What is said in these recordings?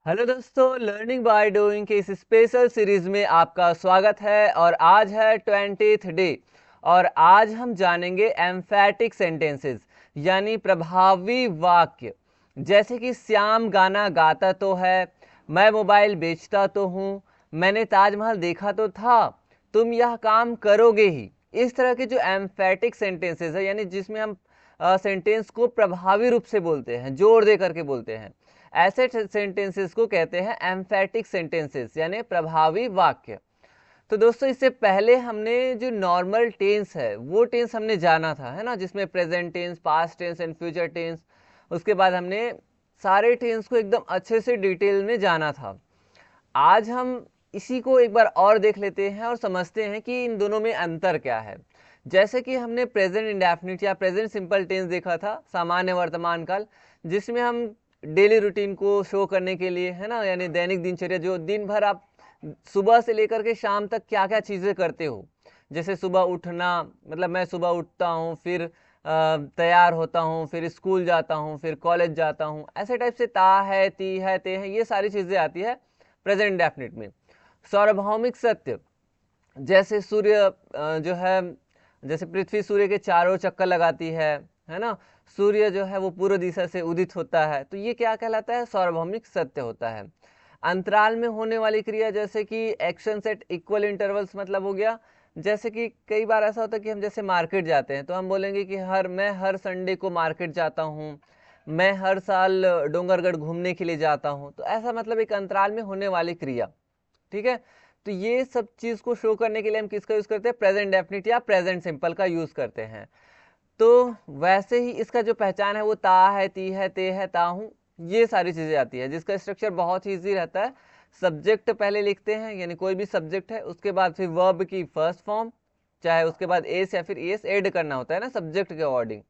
Hello दोस्तों, learning by doing के इस स्पेशल सीरीज में आपका स्वागत है। और आज है 20th डे और आज हम जानेंगे एम्फैटिक सेंटेंसेस यानी प्रभावी वाक्य। जैसे कि श्याम गाना गाता तो है, मैं मोबाइल बेचता तो हूँ, मैंने ताजमहल देखा तो था, तुम यह काम करोगे ही। इस तरह के जो एम्फैटिक सेंटेंसेस है यानी जिसमें हम सेंटेंस को प्रभावी रूप से बोलते हैं, जोर दे करके बोलते हैं, ऐसे सेंटेंसेस को कहते हैं एम्फैटिक सेंटेंसेस यानी प्रभावी वाक्य। तो दोस्तों, इससे पहले हमने जो नॉर्मल टेंस है वो टेंस हमने जाना था, है ना, जिसमें present tense, past tense and future tense. उसके बाद हमने सारे टेंस को एकदम अच्छे से डिटेल में जाना था। आज हम इसी को एक बार और देख लेते हैं और समझते हैं कि इन दोनों में अंतर क्या है। जैसे कि हमने प्रेजेंट इंडेफिनिट या प्रेजेंट सिंपल टेंस देखा था, सामान्य वर्तमान काल, जिसमें हम डेली रूटीन को शो करने के लिए, है ना, यानी दैनिक दिनचर्या, जो दिन भर आप सुबह से लेकर के शाम तक क्या क्या चीज़ें करते हो। जैसे सुबह उठना, मतलब मैं सुबह उठता हूँ, फिर तैयार होता हूँ, फिर स्कूल जाता हूँ, फिर कॉलेज जाता हूँ, ऐसे टाइप से ता है, ती है, ते हैं, ये सारी चीज़ें आती है प्रेजेंट डेफिनेट में। सार्वभौमिक सत्य, जैसे सूर्य जो है, जैसे पृथ्वी सूर्य के चारों चक्कर लगाती है ना, सूर्य जो है वो पूर्व दिशा से उदित होता है, तो ये क्या कहलाता है, सार्वभौमिक सत्य होता है। अंतराल में होने वाली क्रिया, जैसे कि एक्शन एट इक्वल इंटरवल्स, मतलब हो गया, जैसे कि कई बार ऐसा होता है कि हम जैसे मार्केट जाते हैं तो हम बोलेंगे कि मैं हर संडे को मार्केट जाता हूँ, मैं हर साल डोंगरगढ़ घूमने के लिए जाता हूँ, तो ऐसा मतलब एक अंतराल में होने वाली क्रिया। ठीक है, तो ये सब चीज को शो करने के लिए हम किसका यूज करते हैं, प्रेजेंट डेफिनिट या प्रेजेंट सिंपल का यूज करते हैं। तो वैसे ही इसका जो पहचान है वो ता है, ती है, ते है, ता हूं, ये सारी चीजें आती है, जिसका स्ट्रक्चर बहुत ही इजी रहता है। सब्जेक्ट पहले लिखते हैं, यानी कोई भी सब्जेक्ट है, उसके बाद फिर वर्ब की फर्स्ट फॉर्म, चाहे उसके बाद एस या फिर एस ऐड करना होता है ना सब्जेक्ट के अकॉर्डिंग।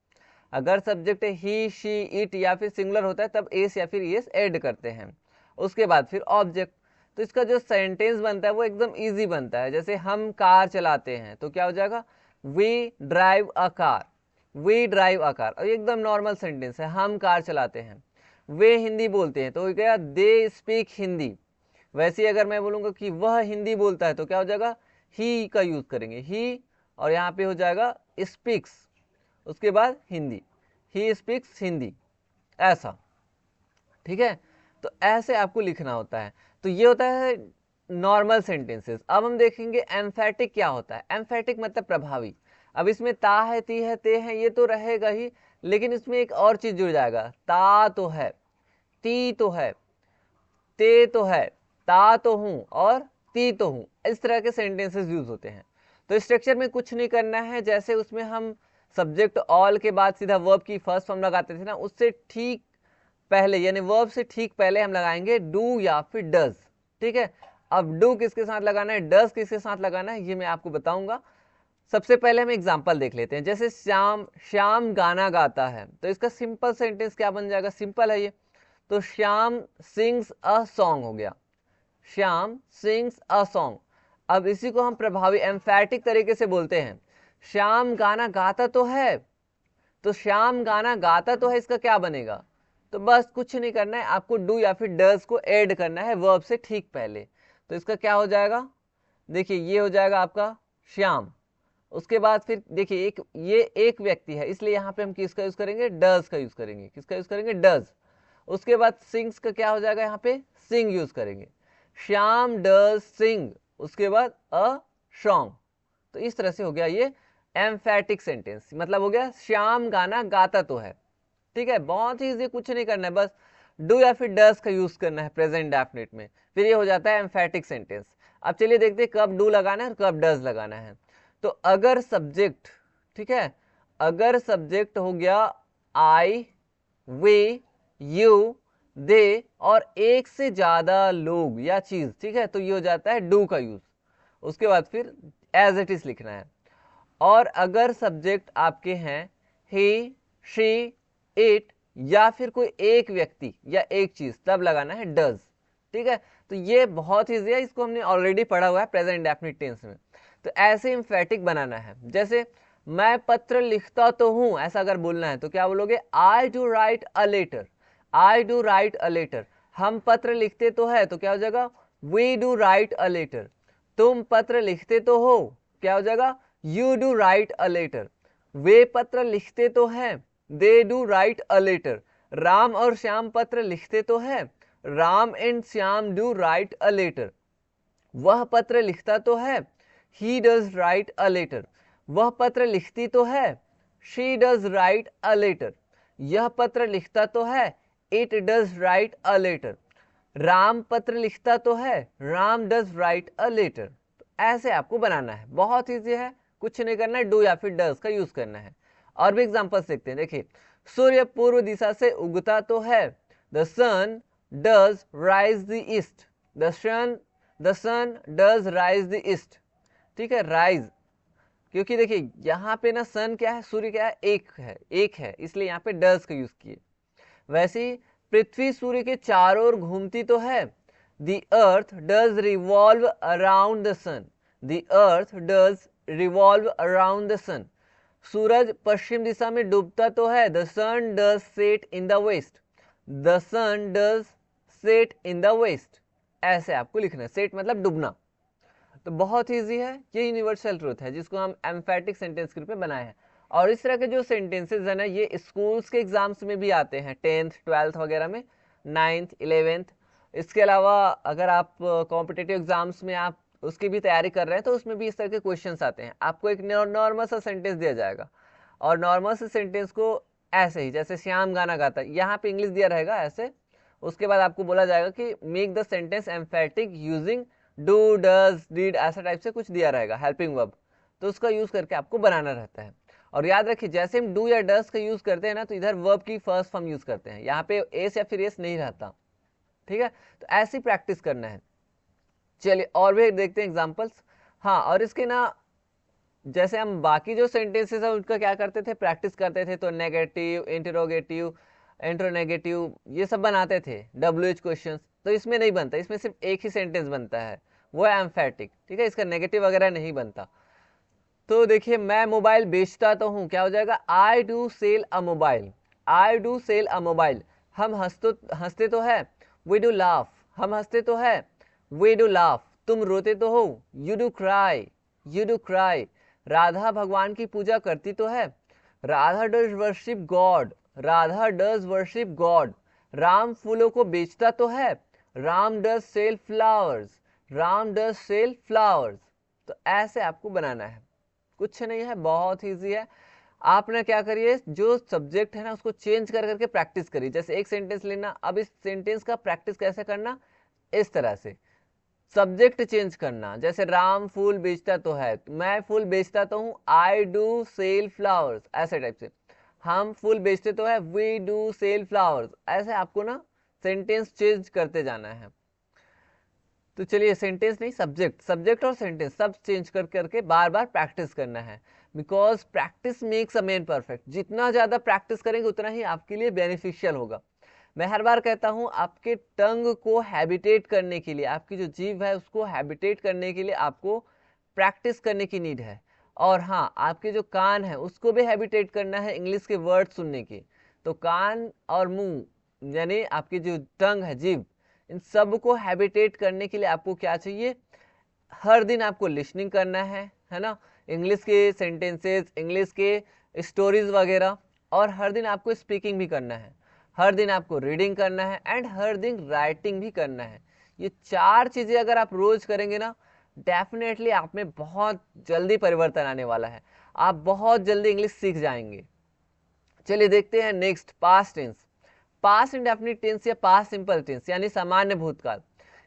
अगर सब्जेक्ट ही, शी, इट या फिर सिंगुलर होता है तब एस या फिर एस ऐड करते हैं। उसके बाद फिर ऑब्जेक्ट। तो इसका जो सेंटेंस बनता है वो एकदम इजी बनता है। जैसे हम कार चलाते हैं तो क्या हो जाएगा, we drive a car, we drive a car, और एकदम नॉर्मल सेंटेंस है, हम कार चलाते हैं। वे हिंदी बोलते हैं तो हो गया दे स्पीक हिंदी। वैसे ही अगर मैं बोलूंगा कि वह हिंदी बोलता है तो क्या हो जाएगा, ही का यूज करेंगे, ही, और यहाँ पे हो जाएगा स्पीक्स, उसके बाद हिंदी, ही स्पीक्स हिंदी, ऐसा। ठीक है, तो ऐसे आपको लिखना होता है। तो ये होता है नॉर्मल सेंटेंसेस। अब हम देखेंगे एम्फेटिक क्या होता है। एम्फेटिक मतलब प्रभावी। अब इसमें ता है, ती है, ते है, ये तो रहेगा ही, लेकिन इसमें एक और चीज जुड़ जाएगा, ता तो है, ती तो है, ते तो है, ता तो हूं और ती तो हूं, इस तरह के सेंटेंसेस यूज होते हैं। तो स्ट्रक्चर में कुछ नहीं करना है, जैसे उसमें हम सब्जेक्ट ऑल के बाद सीधा वर्ब की फर्स्ट फॉर्म लगाते थे ना, उससे ठीक पहले, यानी वर्ब से ठीक पहले हम लगाएंगे डू या फिर डज। ठीक है, अब डू किसके साथ लगाना है, डज किसके साथ लगाना है, ये मैं आपको बताऊंगा। सबसे पहले हम एग्जांपल देख लेते हैं। जैसे श्याम, श्याम गाना गाता है, तो इसका सिंपल सेंटेंस क्या बन जाएगा, सिंपल है ये, तो श्याम सिंग्स अ सॉन्ग हो गया, श्याम सिंग्स अ सॉन्ग। अब इसी को हम प्रभावी एम्फैटिक तरीके से बोलते हैं, श्याम गाना गाता तो है, तो श्याम गाना गाता तो है, इसका क्या बनेगा, तो बस कुछ नहीं करना है, आपको डू या फिर डज को ऐड करना है वर्ब से ठीक पहले। तो इसका क्या हो जाएगा, देखिए ये हो जाएगा आपका श्याम। उसके बाद फिर देखिए एक, ये एक व्यक्ति है, इसलिए यहाँ पे हम किसका यूज करेंगे, डज का यूज करेंगे, किसका यूज करेंगे, डज। उसके बाद सिंग्स का क्या हो जाएगा, यहाँ पे सिंग यूज करेंगे, श्याम डज सिंग, उसके बाद अ सॉन्ग। तो इस तरह से हो गया ये एम्फैटिक सेंटेंस, मतलब हो गया श्याम गाना गाता तो है। ठीक है, बहुत ही इजी, कुछ नहीं करना है, बस डू या फिर डज का यूज करना है प्रेजेंट डेफिनेट में, फिर ये हो जाता है एम्फैटिक सेंटेंस। अब चलिए देखते हैं कब डू लगाना है और कब डज लगाना है। तो अगर सब्जेक्ट, ठीक है, अगर सब्जेक्ट हो गया आई, वे, यू, दे और एक से ज्यादा लोग या चीज, ठीक है, तो ये हो जाता है डू का यूज। उसके बाद फिर एज इट इज लिखना है। और अगर सब्जेक्ट आपके हैं ही, शी, इट या फिर कोई एक व्यक्ति या एक चीज, तब लगाना है डज। ठीक है, तो ये बहुत ईजी है, इसको हमने ऑलरेडी पढ़ा हुआ है प्रेजेंट इंडेफिनिट टेंस में। तो ऐसे एम्फैटिक बनाना है। जैसे मैं पत्र लिखता तो हूं, ऐसा अगर बोलना है तो क्या बोलोगे, I do write a letter, I do write a letter. हम पत्र लिखते तो है, तो क्या हो जाएगा, we do write a letter. तुम पत्र लिखते तो हो, क्या हो जाएगा, you do write a letter. वे पत्र लिखते तो हैं, they do write a letter. Ram और श्याम पत्र लिखते तो है, Ram and Shyam do write a letter. वह पत्र लिखता तो है, ही डज राइट अ लेटर। वह पत्र लिखती तो है, she does write a letter. यह पत्र लिखता तो है, it does write a letter. Ram पत्र लिखता तो है, Ram does write a letter. तो ऐसे आपको बनाना है, बहुत ईजी है, कुछ नहीं करना है, डू या फिर डज का यूज करना है। और भी एग्जांपल्स देखते हैं। देखिए, सूर्य पूर्व दिशा से उगता तो है, the sun does rise the east. The sun does rise the east. ठीक है, राइज, क्योंकि देखिए यहाँ पे ना सन क्या है, सूर्य क्या है, एक है, इसलिए यहाँ पे डज का यूज किए। वैसे ही पृथ्वी सूर्य के चारों ओर घूमती तो है, the earth does revolve around the sun. The earth does revolve around the sun. सूरज पश्चिम दिशा में डूबता तो है, the sun does set in the west. The sun does set in the west. ऐसे आपको लिखना है, सेट मतलब डूबना। तो बहुत ईजी है, ये यूनिवर्सल ट्रूथ है जिसको हम एम्फेटिक सेंटेंस के रूप में बनाए हैं। और इस तरह के जो सेंटेंसेस है ना, ये स्कूल्स के एग्जाम्स में भी आते हैं, 10th 12th वगैरह में, 9th 11th। इसके अलावा अगर आप कॉम्पिटिटिव एग्जाम्स में आप उसकी भी तैयारी कर रहे हैं तो उसमें भी इस तरह के क्वेश्चंस आते हैं। आपको एक नॉर्मल सा सेंटेंस दिया जाएगा और नॉर्मल से सेंटेंस को ऐसे ही, जैसे श्याम गाना गाता है, यहाँ पे इंग्लिश दिया रहेगा ऐसे, उसके बाद आपको बोला जाएगा कि make the sentence emphatic using do does did, ऐसा टाइप से कुछ दिया रहेगा हेल्पिंग वर्ब, तो उसका यूज करके आपको बनाना रहता है। और याद रखिए, जैसे हम डू या डज का यूज करते हैं ना, तो इधर वर्ब की फर्स्ट फॉर्म यूज करते हैं, यहाँ पे एस या फिर एस नहीं रहता। ठीक है, तो ऐसी प्रैक्टिस करना है। चलिए और भी देखते हैं एग्जांपल्स। हाँ, और इसके ना जैसे हम बाकी जो सेंटेंसेस है उनका क्या करते थे, प्रैक्टिस करते थे, तो नेगेटिव, इंटरोगेटिव, इंट्रोनेगेटिव, ये सब बनाते थे, WH क्वेश्चंस। तो इसमें नहीं बनता, इसमें सिर्फ एक ही सेंटेंस बनता है, वो है एम्फेटिक। ठीक है, इसका नेगेटिव वगैरह नहीं बनता। तो देखिए, मैं मोबाइल बेचता तो हूँ, क्या हो जाएगा, I do sell a mobile. I do sell a mobile. हम हंसते तो है, वी डू लाफ। हम हंसते तो है, वी डू लाफ। तुम रोते तो हो, you do cry, you do cry. Radha भगवान की पूजा करती तो है, Radha does worship God, Radha does worship God. Ram फूलों को बेचता तो है, Ram does sell flowers, Ram does sell flowers. तो ऐसे आपको बनाना है, कुछ नहीं है, बहुत ईजी है। आप ना क्या करिए, जो सब्जेक्ट है ना उसको चेंज कर करके प्रैक्टिस करिए। जैसे एक सेंटेंस लेना, अब इस सेंटेंस का प्रैक्टिस कैसे करना, इस तरह से सब्जेक्ट चेंज करना। जैसे राम फूल बेचता तो है, मैं फूल बेचता तो हूँ, आई डू सेल फ्लावर्स, ऐसे टाइप से। हम फूल बेचते तो है, वी डू सेल फ्लावर्स। ऐसे आपको ना सेंटेंस चेंज करते जाना है। तो चलिए, सेंटेंस नहीं, सब्जेक्ट और सेंटेंस सब चेंज कर करके बार बार प्रैक्टिस करना है। Because practice makes a man perfect. जितना ज़्यादा प्रैक्टिस करेंगे उतना ही आपके लिए बेनिफिशियल होगा। मैं हर बार कहता हूँ, आपके टंग को हैबिटेट करने के लिए, आपकी जो जीभ है उसको हैबिटेट करने के लिए आपको प्रैक्टिस करने की नीड है। और हाँ, आपके जो कान है उसको भी हैबिटेट करना है इंग्लिश के वर्ड सुनने की। तो कान और मुंह, यानी आपकी जो टंग है, जीभ, इन सब को हैबिटेट करने के लिए आपको क्या चाहिए, हर दिन आपको लिसनिंग करना है ना, इंग्लिश के सेंटेंसेस, इंग्लिश के स्टोरीज वगैरह। और हर दिन आपको स्पीकिंग भी करना है, हर दिन आपको रीडिंग करना है, एंड हर दिन राइटिंग भी करना है। ये 4 चीज़ें अगर आप रोज करेंगे ना, डेफिनेटली आप में बहुत जल्दी परिवर्तन आने वाला है, आप बहुत जल्दी इंग्लिश सीख जाएंगे। चलिए देखते हैं next, past tense. Past indefinite tense या पास्ट सिंपल टेंस यानी सामान्य भूतकाल।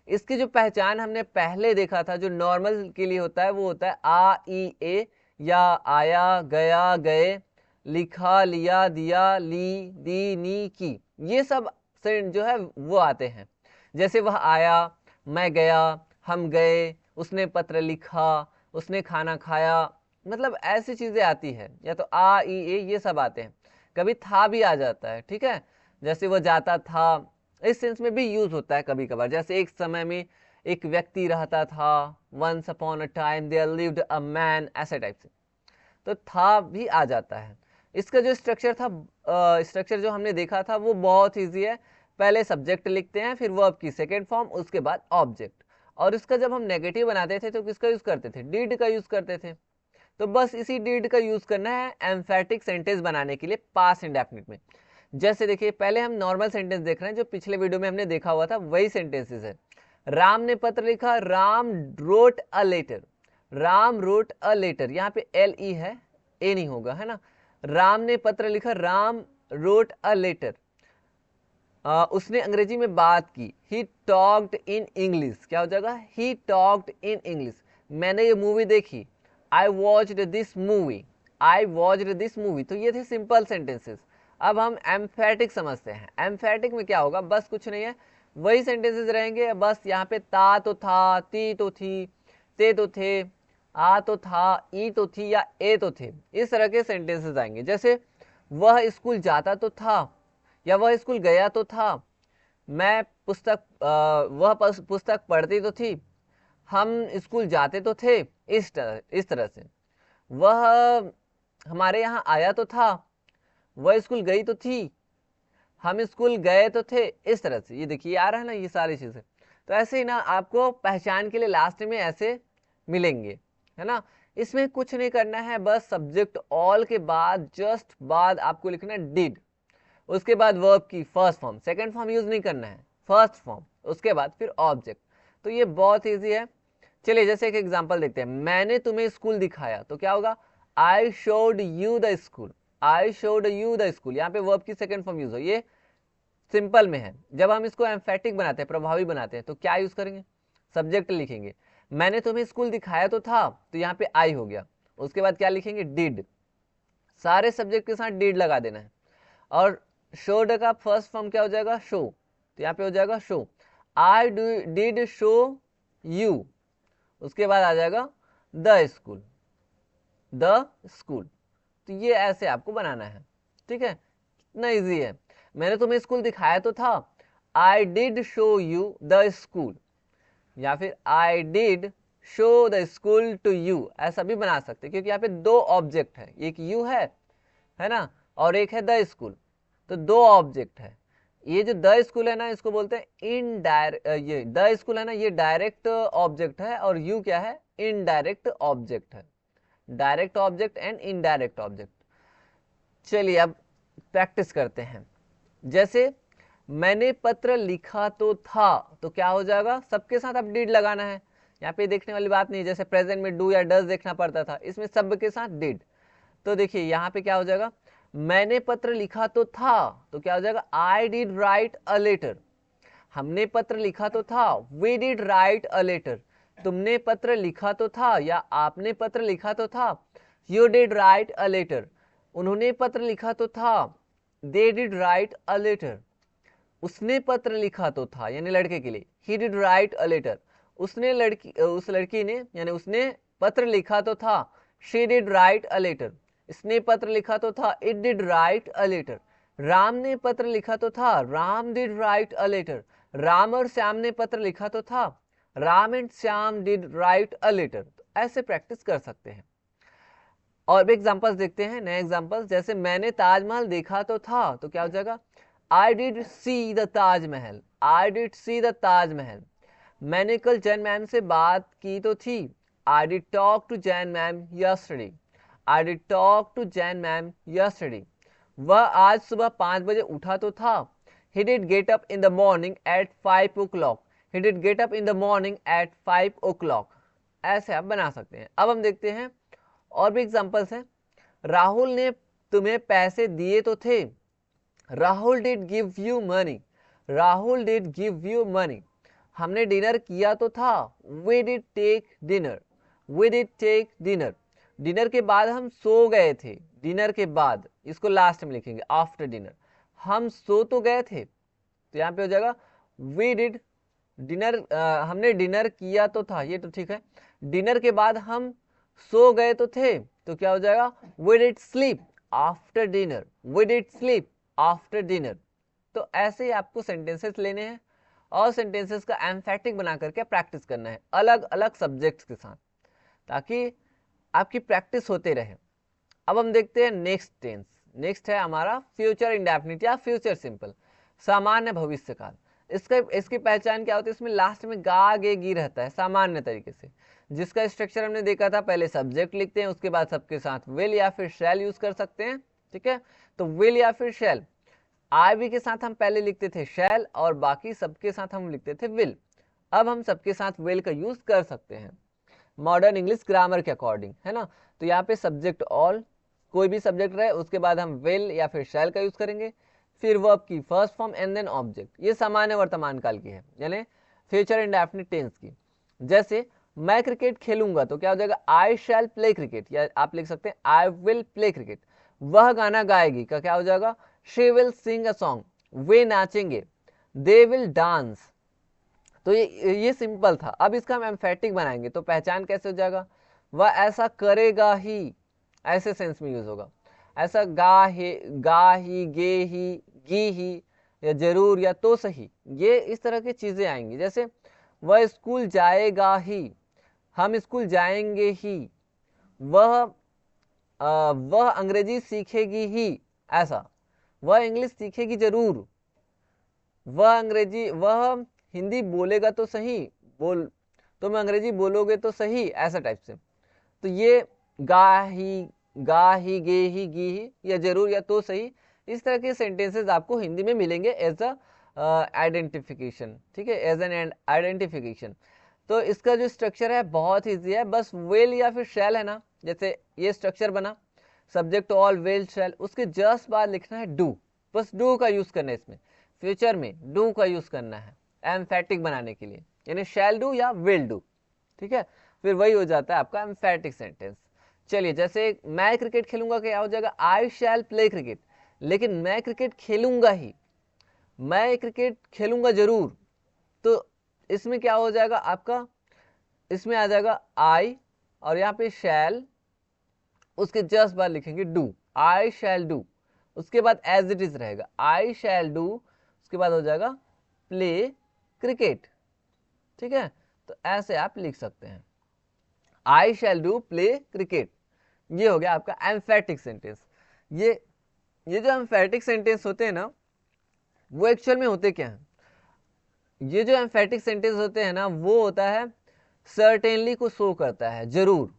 इसकी जो पहचान हमने पहले देखा था, जो नॉर्मल के लिए होता है, वो होता है आ ई ए, या आया, गया, गए, लिखा, लिया, दिया, ली, दी, नी, की। ये सब से जो है वो आते हैं। जैसे वह आया, मैं गया, हम गए, उसने पत्र लिखा, उसने खाना खाया, मतलब ऐसी चीजें आती है। या तो आ ई ए, ये सब आते हैं। कभी था भी आ जाता है, ठीक है, जैसे वो जाता था, इस सेंस में भी यूज होता है कभी कभार। जैसे एक समय में एक व्यक्ति रहता था, once upon a time there lived a man, ऐसे टाइप से। तो था भी आ जाता है। इसका जो स्ट्रक्चर था, स्ट्रक्चर जो हमने देखा था वो बहुत ईजी है। पहले सब्जेक्ट लिखते हैं, फिर वर्ब की सेकेंड फॉर्म, उसके बाद ऑब्जेक्ट। और इसका जब हम नेगेटिव बनाते थे तो किसका यूज करते थे? डिड का यूज करते थे। तो बस इसी डिड का यूज करना है एम्फेटिक सेंटेंस बनाने के लिए पास्ट इंडेफिनिट में। जैसे देखिए, पहले हम नॉर्मल सेंटेंस देख रहे हैं जो पिछले वीडियो में हमने देखा हुआ था, वही सेंटेंसेस है। राम ने पत्र लिखा, Ram wrote a letter. Ram wrote a letter, यहाँ पे एल ई है, ए नहीं होगा, है ना। राम ने पत्र लिखा, राम रोट अ लेटर। उसने अंग्रेजी में बात की, ही टॉक्ड इन इंग्लिश। क्या हो जाएगा? He talked in English. मैंने ये मूवी देखी, I watched this movie. I watched this movie. तो ये थे सिंपल सेंटेंसेस। अब हम एम्फेटिक समझते हैं। एम्फेटिक में क्या होगा? बस कुछ नहीं है, वही सेंटेंसेस रहेंगे, बस यहाँ पे ता तो था, ती तो थी, ते तो थे, आ तो था, ई तो थी या ए तो थे, इस तरह के सेंटेंसेस आएंगे। जैसे वह स्कूल जाता तो था, या वह स्कूल गया तो था, मैं वह पुस्तक पढ़ती तो थी, हम स्कूल जाते तो थे, इस तरह से। वह हमारे यहाँ आया तो था, वह स्कूल गई तो थी, हम स्कूल गए तो थे, इस तरह से। ये देखिए आ रहा है ना, ये सारी चीजें। तो ऐसे ही ना आपको पहचान के लिए लास्ट में ऐसे मिलेंगे, है ना। इसमें कुछ नहीं करना है, बस सब्जेक्ट ऑल के बाद जस्ट बाद आपको लिखना है डिड, उसके बाद वर्ब की first form, second form use नहीं करना है, फर्स्ट फॉर्म, उसके बाद फिर ऑब्जेक्ट। तो ये बहुत इजी है। चलिए जैसे एक एग्जांपल देखते हैं। मैंने तुम्हें स्कूल दिखाया, तो क्या होगा? I showed you the school. I showed you the school, यहाँ पे वर्ब की सेकंड फॉर्म यूज हो, ये सिंपल में है। जब हम इसको एम्फेटिक बनाते हैं, प्रभावी बनाते हैं, तो क्या यूज करेंगे? सब्जेक्ट लिखेंगे। मैंने तुम्हें स्कूल दिखाया तो था, तो यहाँ पे आई हो गया। उसके बाद क्या लिखेंगे? डिड। सारे सब्जेक्ट के साथ डिड लगा देना है। और शोड का फर्स्ट फॉर्म क्या हो जाएगा? शो। तो यहाँ पे हो जाएगा show. I did show you, उसके बाद आ जाएगा द स्कूल। The school. तो ये ऐसे आपको बनाना है, ठीक है। कितना इजी है। मैंने तुम्हें स्कूल दिखाया तो था, I did show you the school, या फिर I did show the school to you, ऐसा भी बना सकते हैं, क्योंकि यहाँ पे दो ऑब्जेक्ट है, एक यू है ना, और एक है द स्कूल। तो दो ऑब्जेक्ट है। ये जो द स्कूल है ना, इसको बोलते हैं इनडायरेक्ट, ये द स्कूल है ना, ये डायरेक्ट ऑब्जेक्ट है, और यू क्या है? इनडायरेक्ट ऑब्जेक्ट है। Direct object and indirect object. चलिए अब प्रैक्टिस करते हैं। जैसे मैंने पत्र लिखा तो था, तो क्या हो जाएगा? सबके साथ अब डिड लगाना है, यहाँ पे देखने वाली बात नहीं। जैसे प्रेजेंट में डू या डज देखना पड़ता था, इसमें सब के साथ डिड। तो देखिए यहाँ पे क्या हो जाएगा? मैंने पत्र लिखा तो था, तो क्या हो जाएगा? I did write a letter. हमने पत्र लिखा तो था, we did write a letter. तुमने पत्र लिखा तो था, या आपने पत्र लिखा तो था, you did write a letter. उन्होंने पत्र लिखा तो था, they did write a letter. उसने पत्र लिखा तो था, यानी लड़के के लिए, he did write a letter. उस लड़की ने, यानी उसने पत्र लिखा तो था, she did write a letter. इसने पत्र लिखा तो था, it did write a letter. Ram ने पत्र लिखा तो था, Ram did write a letter. Ram और श्याम ने पत्र लिखा तो था, Ram and Shyam did write a letter. ऐसे प्रैक्टिस कर सकते हैं। और भी एग्जांपल्स देखते हैं, नए एग्जांपल्स। जैसे मैंने ताजमहल देखा तो था, तो क्या हो जाएगा? I did see the Taj Mahal. I did see the Taj Mahal. मैंने कल जैन मैम से बात की तो थी, I did talk to Jain ma'am yesterday. I did talk to Jain ma'am yesterday. वह आज सुबह 5 बजे उठा तो था, he did get up in the morning at 5 o'clock. he did get up in the morning at 5 o'clock. ऐसे आप बना सकते हैं। अब हम देखते हैं और भी एग्जांपल्स हैं। राहुल ने तुम्हें पैसे दिए तो थे, Rahul did give you money. Rahul did give you money. हमने डिनर किया तो था, we did take dinner. We did take dinner. Dinner के बाद हम सो गए थे। डिनर के बाद, इसको लास्ट में लिखेंगे, आफ्टर डिनर। हम सो तो गए थे, तो यहाँ पे हो जाएगा वी डिड डिनर। हमने डिनर किया तो था, ये तो ठीक है। डिनर के बाद हम सो गए तो थे, तो क्या हो जाएगा? We did sleep after dinner. We did sleep after dinner. तो ऐसे ही आपको सेंटेंसेस लेने हैं और सेंटेंसेस का एम्फेटिक बना करके प्रैक्टिस करना है अलग अलग सब्जेक्ट्स के साथ, ताकि आपकी प्रैक्टिस होते रहे। अब हम देखते हैं नेक्स्ट टेंस। नेक्स्ट है हमारा फ्यूचर इंडेफिनिट या फ्यूचर सिंपल। सामान्य भविष्य काल। इसकी पहचान क्या होती है, इसमें लास्ट में गा गे गी रहता है सामान्य तरीके से, जिसका स्ट्रक्चर हमने देखा था, पहले सब्जेक्ट लिखते हैं, उसके बाद सबके साथ विल या फिर शैल यूज कर सकते हैं। ठीक है, तो विल या फिर शैल, आई वी के साथ हम पहले लिखते थे शैल और बाकी सबके साथ हम लिखते थे विल। अब हम सबके साथ विल का यूज कर सकते हैं मॉडर्न इंग्लिश ग्रामर के अकॉर्डिंग, है ना। तो यहाँ पे सब्जेक्ट ऑल, कोई भी सब्जेक्ट रहे, उसके बाद हम विल या फिर शैल का यूज करेंगे, फिर वर्ब की first form and then object. ये सामान्य वर्तमान काल की है, यानी फ्यूचर इंडेफिनिट टेंस की। जैसे मैं क्रिकेट खेलूंगा तो क्या हो जाएगा, आई शैल प्ले क्रिकेट, या आप लिख सकते हैं आई विल प्ले क्रिकेट। वह गाना गाएगी का क्या हो जाएगा, she will sing a song. वे नाचेंगे, दे विल डांस। तो ये सिंपल था। अब इसका हम एम्फेटिक बनाएंगे तो पहचान कैसे हो जाएगा, वह ऐसा करेगा ही, ऐसे सेंस में यूज होगा। ऐसा गा ही गे ही गी ही, या जरूर या तो सही, ये इस तरह की चीजें आएंगी। जैसे वह स्कूल जाएगा ही, हम स्कूल जाएंगे ही, वह अंग्रेजी सीखेगी ही, ऐसा वह इंग्लिश सीखेगी जरूर, वह हिंदी बोलेगा तो सही, तुम अंग्रेजी बोलोगे तो सही, ऐसा टाइप से। तो ये गा ही गे ही गी ही, या जरूर या तो सही, इस तरह के सेंटेंसेस आपको हिंदी में मिलेंगे एज अ आइडेंटिफिकेशन। ठीक है, एज एन आइडेंटिफिकेशन। तो इसका जो स्ट्रक्चर है बहुत ईजी है, बस विल या फिर शैल है ना, जैसे ये स्ट्रक्चर बना, सब्जेक्ट ऑल विल शैल, उसके जस्ट बाद लिखना है डू, बस डू का यूज करना है इसमें, फ्यूचर में डू का यूज करना है एम्फेटिक बनाने के लिए, यानी शैल डू या विल डू। ठीक है, फिर वही हो जाता है आपका एम्फेटिक सेंटेंस। चलिए, जैसे मैं क्रिकेट खेलूंगा क्या हो जाएगा, आई शैल प्ले क्रिकेट, लेकिन मैं क्रिकेट खेलूंगा ही, मैं क्रिकेट खेलूंगा जरूर, तो इसमें क्या हो जाएगा आपका, इसमें आ जाएगा आई और यहाँ पे शैल, उसके जस्ट बाद लिखेंगे डू, आई शैल डू, उसके बाद एज इट इज रहेगा आई शैल डू, उसके बाद हो जाएगा प्ले क्रिकेट। ठीक है, तो ऐसे आप लिख सकते हैं, आई शैल डू प्ले क्रिकेट। ये हो गया आपका एम्फेटिक सेंटेंस। ये जो एम्फेटिक सेंटेंस होते हैं ना, वो एक्चुअल में होते क्या हैं, ये जो एम्फेटिक सेंटेंस होते हैं ना, वो होता है सर्टेनली को शो करता है, जरूर।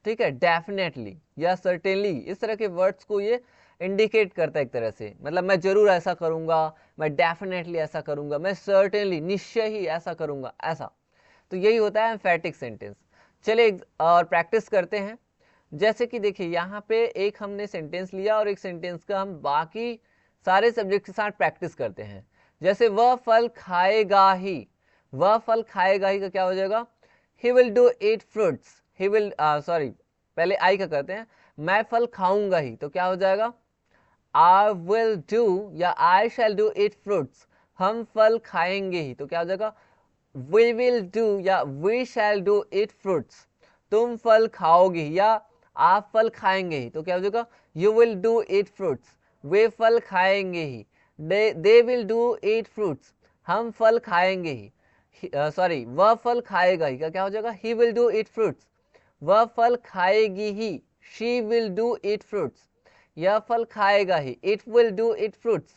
ठीक है, डेफिनेटली या सर्टेनली, इस तरह के वर्ड्स को ये इंडिकेट करता है एक तरह से, मतलब मैं जरूर ऐसा करूंगा, मैं डेफिनेटली ऐसा करूंगा, मैं सर्टेनली निश्चय ही ऐसा करूंगा, ऐसा। तो यही होता है एम्फेटिक सेंटेंस। चलिए और प्रैक्टिस करते हैं। जैसे कि देखिए यहाँ पे एक हमने सेंटेंस लिया और एक सेंटेंस का हम बाकी सारे सब्जेक्ट के साथ प्रैक्टिस करते हैं। जैसे वह फल खाएगा ही, वह फल खाएगा ही का क्या हो जाएगा, he will do eat fruits, he will sorry पहले आई का करते हैं, मैं फल खाऊंगा ही, तो क्या हो जाएगा, I will do या I shall do eat fruits, हम फल खाएंगे ही, तो क्या हो जाएगा, we will do या we shall do eat fruits, तुम फल खाओगे या आप फल खाएंगे ही, तो क्या हो जाएगा, you will do eat fruits, वे फल खाएंगे ही, they will do eat fruits, हम फल खाएंगे ही, सॉरी वह फल खाएगा ही का क्या हो जाएगा, he will do eat fruits, वह फल खाएगी ही, she will do eat fruits, यह फल खाएगा ही, it will do eat fruits,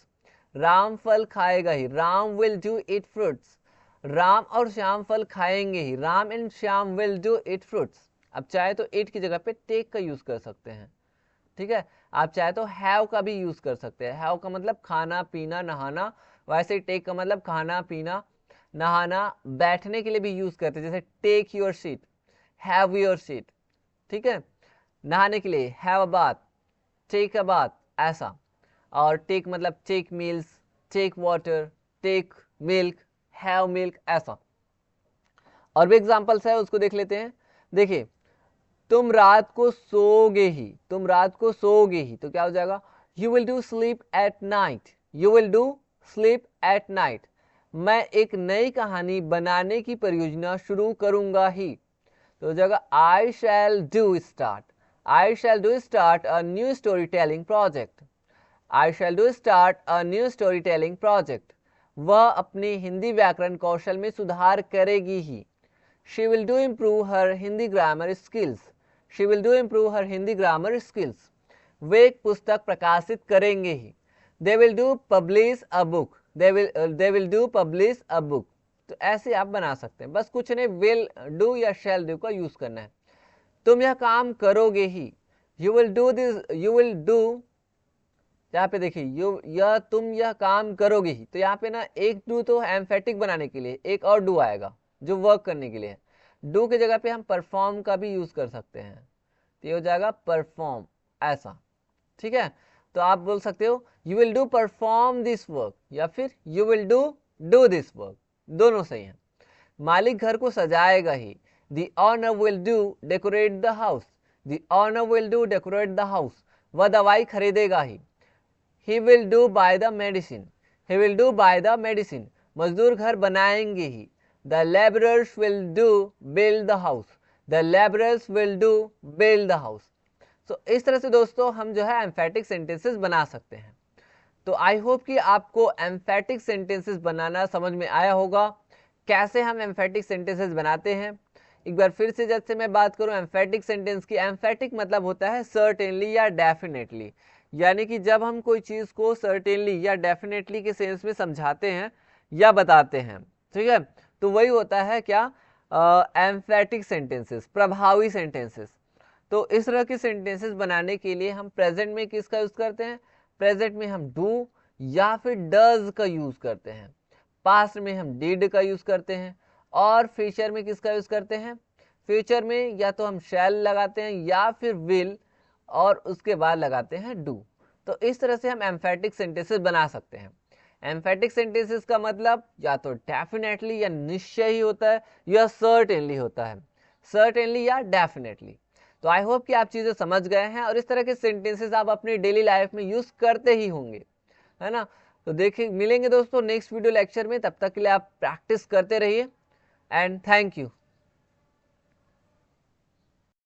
Ram फल खाएगा ही, Ram will do eat fruits, Ram और श्याम फल खाएंगे ही, Ram and Shyam will do eat fruits। अब चाहे तो eat की जगह पे take का यूज कर सकते हैं। ठीक है, आप चाहे तो have का भी यूज कर सकते हैं, have का मतलब खाना पीना नहाना, वैसे take का मतलब खाना पीना नहाना, बैठने के लिए भी यूज करते हैं, जैसे take your seat, have your seat. ठीक है, नहाने के लिए have a bath, take a bath, ऐसा। और टेक मतलब take meals, take water, take milk, have milk, ऐसा। और भी एग्जांपल्स है, उसको देख लेते हैं। देखिए, तुम रात को सोओगे ही, तुम रात को सोओगे ही, तो क्या हो जाएगा, you will do sleep at night, you will do sleep at night, मैं एक नई कहानी बनाने की परियोजना शुरू करूंगा ही, तो हो जाएगा I shall do start, I shall do start a new story telling project, I shall do start a new story telling project, वह अपनी हिंदी व्याकरण कौशल में सुधार करेगी ही, she will do improve her Hindi grammar skills, she will do improve her Hindi grammar skills, वे एक पुस्तक प्रकाशित करेंगे ही, they will do publish a book, they will do publish a book. तो ऐसे आप बना सकते हैं, बस कुछ नहीं, विल डू या शैल डू का यूज करना है। तुम यह काम करोगे ही, you will do this, you will do, यहाँ पे देखिए तुम यह काम करोगे ही, तो यहाँ पे ना एक डू तो एम्फेटिक बनाने के लिए, एक और डू आएगा जो वर्क करने के लिए है। डू की जगह पे हम परफॉर्म का भी यूज कर सकते हैं, तो ये हो जाएगा परफॉर्म, ऐसा, ठीक है। तो आप बोल सकते हो you will do perform this work, या फिर you will do this work, दोनों सही है। मालिक घर को सजाएगा ही, the owner will do decorate the house, the owner will do decorate the house. वह दवाई खरीदेगा ही, he will do by the medicine, he will do by the medicine। मजदूर घर बनाएंगे ही, the laborers will do build the house, the laborers will do build the house। तो इस तरह से दोस्तों हम जो है एम्फेटिक सेंटेंसेस बना सकते हैं। तो आई होप कि आपको एम्फेटिक सेंटेंसेस बनाना समझ में आया होगा, कैसे हम एम्फेटिक सेंटेंसेस बनाते हैं। एक बार फिर से जैसे मैं बात करूं एम्फेटिक सेंटेंस की, एम्फेटिक मतलब होता है सर्टेनली या डेफिनेटली, यानी कि जब हम कोई चीज़ को सर्टेनली या डेफिनेटली के सेंस में समझाते हैं या बताते हैं, ठीक है, तो वही होता है क्या, एम्फेटिक सेंटेंसेस, प्रभावी सेंटेंसेस। तो इस तरह के सेंटेंसेस बनाने के लिए हम प्रेजेंट में किसका यूज करते हैं, प्रेजेंट में हम डू या फिर डज का यूज करते हैं, पास्ट में हम डिड का यूज करते हैं, और फ्यूचर में किसका यूज करते हैं, फ्यूचर में या तो हम शैल लगाते हैं या फिर विल, और उसके बाद लगाते हैं डू। तो इस तरह से हम एम्फेटिक सेंटेंसेस बना सकते हैं। एम्फेटिक सेंटेंसेस का मतलब या तो डेफिनेटली या निश्चय ही होता है, या सर्टेनली होता है, सर्टेनली या डेफिनेटली। तो आई होप कि आप चीज़ें समझ गए हैं, और इस तरह के सेंटेंसेस आप अपनी डेली लाइफ में यूज करते ही होंगे, है ना। तो देखिए मिलेंगे दोस्तों नेक्स्ट वीडियो लेक्चर में, तब तक के लिए आप प्रैक्टिस करते रहिए, एंड थैंक यू।